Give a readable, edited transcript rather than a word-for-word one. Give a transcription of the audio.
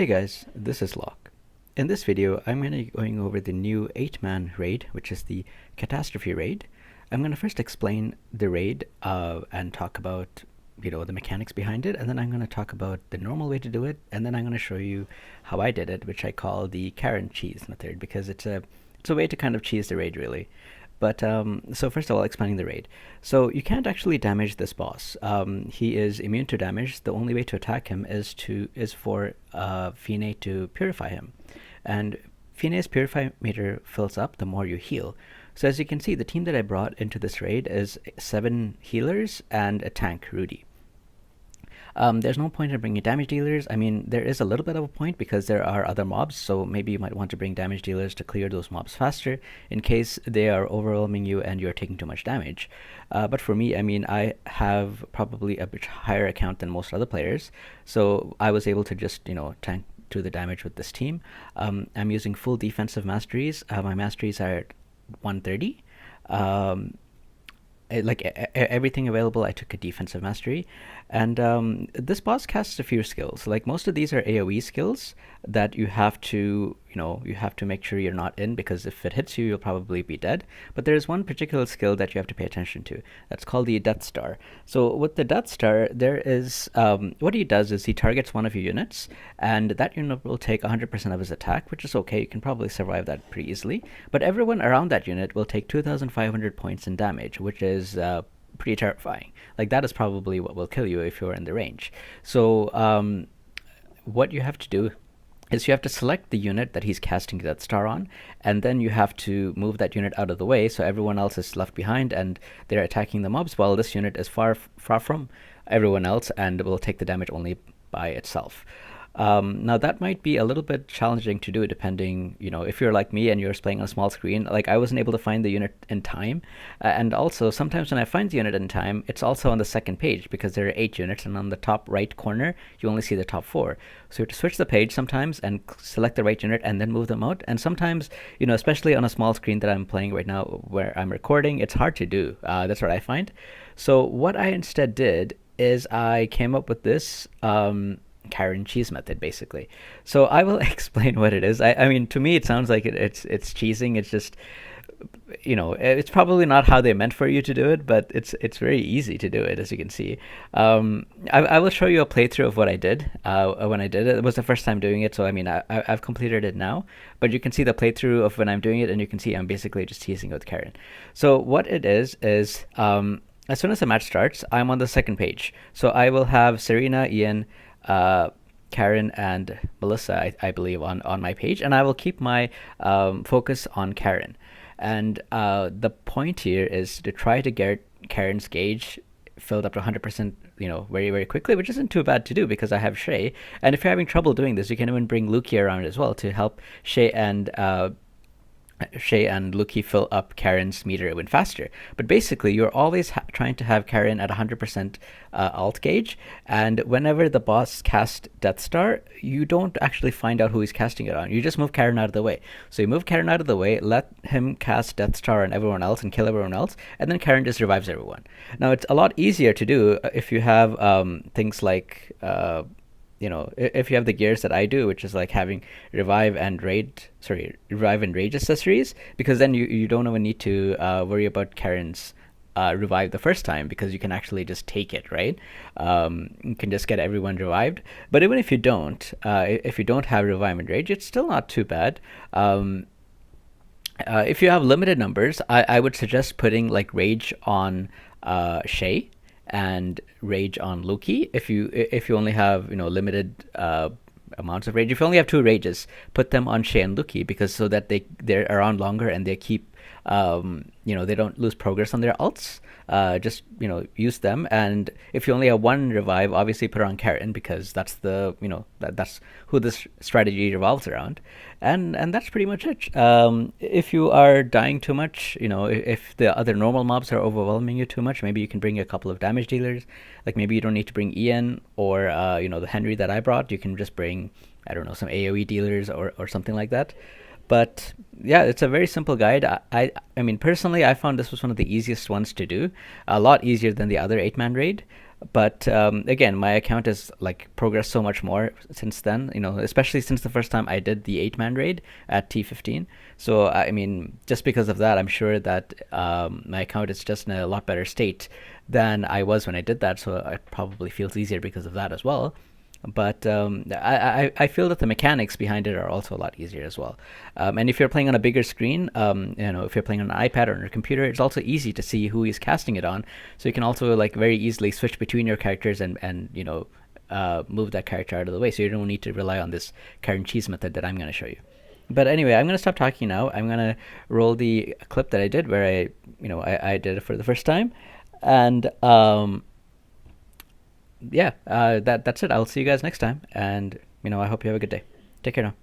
Hey guys, this is Locke. In this video, I'm going to be going over the new 8-man raid, which is the catastrophe raid. I'm going to first explain the raid and talk about the mechanics behind it, and then I'm going to talk about the normal way to do it, and then I'm going to show you how I did it, which I call the Karin cheese method, because it's a way to kind of cheese the raid really. But so first of all, explaining the raid. So you can't actually damage this boss. He is immune to damage. The only way to attack him is for Fine to purify him, and Fine's purify meter fills up the more you heal. So as you can see, the team that I brought into this raid is 7 healers and a tank, Rudy. There's no point in bringing damage dealers. I mean, there is a little bit of a point because there are other mobs, so maybe you might want to bring damage dealers to clear those mobs faster in case they are overwhelming you and you're taking too much damage. But for me, I mean, I have probably a bit higher account than most other players, so I was able to just, tank to the damage with this team. I'm using full defensive masteries. My masteries are at 130. Everything available, I took a defensive mastery, and this boss casts a few skills. Like most of these are AoE skills that you have to make sure you're not in, because if it hits you, you'll probably be dead. But there's one particular skill that you have to pay attention to. That's called the Death Star. So with the Death Star, there is what he does is he targets one of your units, and that unit will take 100% of his attack, which is okay. You can probably survive that pretty easily. But everyone around that unit will take 2,500 points in damage, which is pretty terrifying. Like that is probably what will kill you if you're in the range. So what you have to do is you have to select the unit that he's casting that star on, and then you have to move that unit out of the way so everyone else is left behind and they're attacking the mobs while this unit is far from everyone else and will take the damage only by itself. Now that might be a little bit challenging to do depending, if you're like me and you're playing on a small screen. Like I wasn't able to find the unit in time. And also sometimes when I find the unit in time, it's also on the second page because there are 8 units, and on the top right corner, you only see the top 4. So you have to switch the page sometimes and select the right unit and then move them out. And sometimes, especially on a small screen that I'm playing right now where I'm recording, it's hard to do. That's what I find. So what I instead did is I came up with this Karin cheese method, basically. So I will explain what it is. I mean, to me, it sounds like it's cheesing. It's just, it's probably not how they meant for you to do it, but it's very easy to do it, as you can see. I will show you a playthrough of what I did when I did it. It was the first time doing it, so I mean, I've completed it now. But you can see the playthrough of when I'm doing it, and you can see I'm basically just teasing with Karin. So what it is as soon as the match starts, I'm on the second page. So I will have Serena, Ian, Karin, and Melissa, I believe, on my page, and I will keep my focus on Karin. And the point here is to try to get Karin's gauge filled up to 100%, very, very quickly, which isn't too bad to do because I have Shay. And if you're having trouble doing this, you can even bring Luki around as well to help Shay and Luki fill up Karin's meter even faster. But basically, you're always trying to have Karin at 100% alt gauge, and whenever the boss casts Death Star, you don't actually find out who he's casting it on. You just move Karin out of the way. So you move Karin out of the way, let him cast Death Star on everyone else and kill everyone else, and then Karin just revives everyone. Now, it's a lot easier to do if you have things like if you have the gears that I do, which is like having revive and rage accessories, because then you don't even need to worry about Karin's revive the first time, because you can actually just take it, right? You can just get everyone revived. But even if you don't have revive and rage, it's still not too bad. If you have limited numbers, I would suggest putting like rage on Shay and rage on Luki. If you only have limited amounts of rage, if you only have 2 rages, put them on Shay and Luki, because so that they're around longer and they keep they don't lose progress on their alts. Just use them. And if you only have 1 revive, obviously put it on Karin, because that's the that's who this strategy revolves around. And that's pretty much it. If you are dying too much, if the other normal mobs are overwhelming you too much, maybe you can bring a couple of damage dealers. Like maybe you don't need to bring Ian or the Henry that I brought. You can just bring, I don't know, some AoE dealers or something like that. But yeah, it's a very simple guide. I mean, personally, I found this was one of the easiest ones to do, a lot easier than the other 8-man raid. But again, my account has like progressed so much more since then. You know, especially since the first time I did the 8-man raid at T15. So I mean, just because of that, I'm sure that my account is just in a lot better state than I was when I did that. So it probably feels easier because of that as well. But I feel that the mechanics behind it are also a lot easier as well. And if you're playing on a bigger screen, if you're playing on an iPad or on your computer, it's also easy to see who is casting it on. So you can also like very easily switch between your characters and move that character out of the way. So you don't need to rely on this Karin cheese method that I'm going to show you. But anyway, I'm going to stop talking now. I'm going to roll the clip that I did where I did it for the first time. And yeah, that's it. I'll see you guys next time. And I hope you have a good day. Take care now.